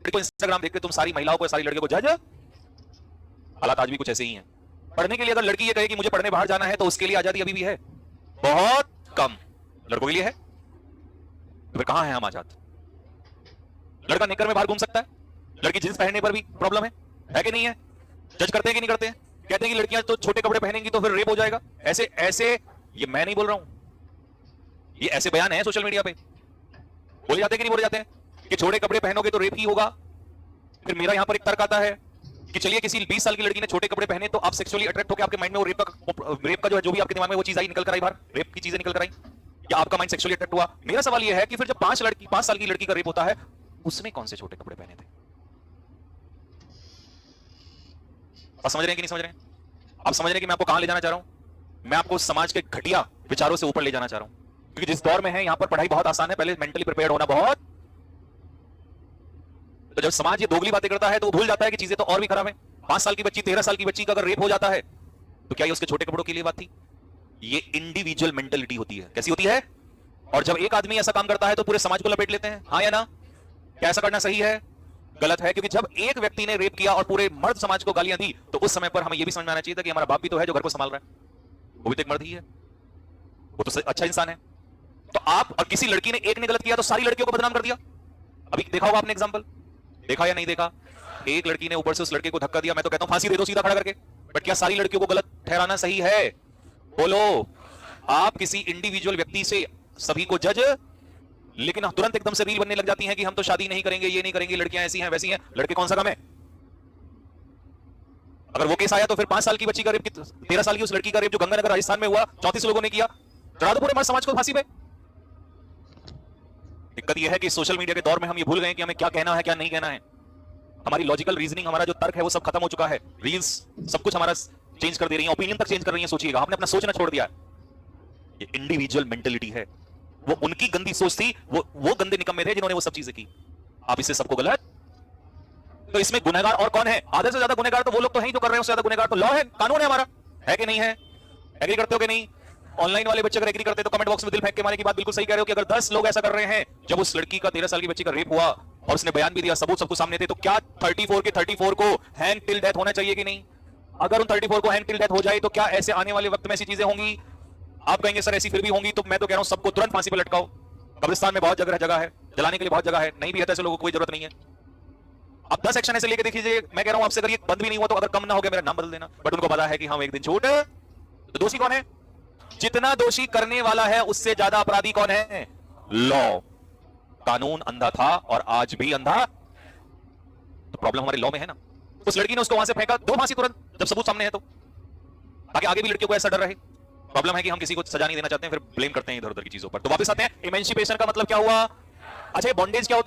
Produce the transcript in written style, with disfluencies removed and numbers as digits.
देखो इंस्टाग्राम देख के तुम सारी महिलाओं को, सारी लड़कियों को जज। हालात आज भी कुछ ऐसे ही हैं। पढ़ने के लिए अगर लड़की ये कहे कि मुझे पढ़ने बाहर जाना है तो उसके लिए आजादी अभी भी है, बहुत कम। लड़कों के लिए है तो फिर कहां है हम आजाद? लड़का नेकर में बाहर घूम सकता है, लड़की जींस पहनने पर भी प्रॉब्लम है कि नहीं है? जज करते हैं कि नहीं करते हैं? कहते हैं कि लड़कियां तो छोटे कपड़े पहनेंगी तो फिर रेप हो जाएगा। ऐसे ऐसे, ये मैं नहीं बोल रहा हूं, ये ऐसे बयान है सोशल मीडिया पे, बोले जाते हैं कि नहीं बोले जाते हैं कि छोटे कपड़े पहनोगे तो रेप ही होगा। फिर मेरा यहां पर एक तर्क आता है कि चलिए किसी 20 साल की लड़की ने छोटे कपड़े पहने तो आप सेक्सुअली अट्रैक्ट होकर आपके माइंड में वो रेप का जो भी आपके दिमाग में वो चीज आई, निकल कर आई बाहर, रेप की चीजें निकल कर आई, या आपका माइंड सेक्सुअली अट्रैक्ट हुआ। मेरा सवाल यह है कि फिर जब 5 साल की लड़की का रेप होता है, उसने कौन से छोटे कपड़े पहने थे? आप समझ रहे हैं कि नहीं समझ रहे हैं? आप समझ रहे हैं कि मैं आपको कहां ले जाना चाह रहा हूं? मैं आपको समाज के घटिया विचारों से ऊपर ले जाना चाह रहा हूं, क्योंकि जिस दौर में है यहां पर पढ़ाई बहुत आसान है, पहले मेंटली प्रिपेयर्ड होना बहुत। तो जब समाज ये दोगली बातें करता है तो वो भूल जाता है कि चीजें तो और भी खराब है। 5 साल की बच्ची, 13 साल की बच्ची का अगर रेप हो जाता है तो क्या ये उसके छोटे कपड़ों के लिए बात थी? ये इंडिविजुअल मेंटलिटी होती है। कैसी होती है? और जब एक आदमी ऐसा काम करता है तो पूरे समाज को लपेट लेते हैं, हाँ या ना? क्या ऐसा करना सही है? गलत है, क्योंकि जब एक व्यक्ति ने रेप किया और पूरे मर्द समाज को गालियां दी तो उस समय पर हमें यह भी समझ में आना चाहिए था कि हमारा बाप भी तो है जो घर को संभाल रहा है, वो भी तो एक मर्द ही है, वो तो अच्छा इंसान है। तो आप और किसी लड़की ने, एक ने गलत किया तो सारी लड़कियों को बदनाम कर दिया। अभी देखा होगा आपने एग्जांपल, देखा या नहीं देखा? एक लड़की ने ऊपर से उस लड़के को धक्का दिया, मैं तो कहता हूं फांसी दे दो सीधा खड़ा करके। बट क्या सारी लड़कियों को गलत ठहराना सही है? बोलो। आप किसी इंडिविजुअल व्यक्ति से सभी को जज, लेकिन तुरंत एकदम से रील बनने लग जाती हैं कि हम तो शादी नहीं करेंगे, ये नहीं करेंगे, लड़कियां ऐसी हैं वैसी हैं। लड़के कौन सा कम है? अगर वो केस आया तो फिर 5 साल की बच्ची का रेप, 13 साल की उस लड़की का रेप जो गंगानगर राजस्थान में हुआ, 34 लोगों ने किया, चढ़ा दो पूरे मर्द समाज को फांसी पे। दिक्कत यह है कि सोशल मीडिया के दौर में हम ये भूल गए कि हमें क्या कहना है क्या नहीं कहना है। हमारी लॉजिकल रीजनिंग, हमारा जो तर्क है वो सब खत्म हो चुका है। रील्स सब कुछ हमारा चेंज कर दे रही है, ओपिनियन तक चेंज कर रही है। सोचिएगा, आपने अपना सोचना छोड़ दिया। ये इंडिविजुअल मेंटलिटी है, वो उनकी गंदी सोच थी, वो गंदे निकम्मे थे जिन्होंने वो सब चीजें की। आप इससे सबको गलत, तो इसमें गुनहगार और कौन है? आधे से ज्यादा गुनहगार तो वो लोग तो हैं जो कर रहे हैं, उससे ज्यादा गुनहगार तो लॉ है, कानून है हमारा, है कि नहीं है? एग्री करते हो कि नहीं? ऑनलाइन वाले बच्चे अगर एग्री करते तो कमेंट बॉक्स में दिल फेंक के मारे की बात बिल्कुल सही कह रहे हो कि अगर 10 लोग ऐसा कर रहे हैं, जब उस लड़की का 13 साल की बच्ची का रेप हुआ और उसने बयान भी दिया, सबूत सबको सामने थे, तो क्या 34 के 34 को हैंग टिल डेथ होना चाहिए कि नहीं? अगर उन 34 को हैंग टिल डेथ हो जाए तो क्या ऐसे आने वाले वक्त में ऐसी चीजें होंगी? आप कहेंगे सर ऐसी फिर भी होंगी, तो मैं तो कह रहा हूं सबको तुरंत फांसी पर लटकाओ। कब्रिस्तान में बहुत जगह है, जलाने के लिए बहुत जगह है, नहीं भी है तो ऐसे लोगों को कोई जरूरत नहीं है। अब 10 एक्शन ऐसे लेके देखिए, मैं कह रहा हूं आपसे, अगर ये बंद भी नहीं हुआ तो अगर कम ना हो गया मेरा नाम बदल देना। बट उनको पता है कि हम एक दिन छूट, तो दोषी कौन है? जितना दोषी करने वाला है उससे ज्यादा अपराधी कौन है? लॉ। कानून अंधा था और आज भी अंधा। तो प्रॉब्लम हमारे लॉ में है ना। उस लड़की ने उसको वहां से फेंका, दो फांसी तुरंत जब सबूत सामने है, तो ताकि आगे भी लड़कियों को ऐसा डर रहे। प्रॉब्लम है कि हम किसी को सजा नहीं देना चाहते हैं, फिर ब्लेम करते हैं इधर उधर की चीजों पर। तो वापस आते हैं, इमेंसिपेशन का मतलब क्या हुआ? अच्छा, बॉन्डेज क्या होती है?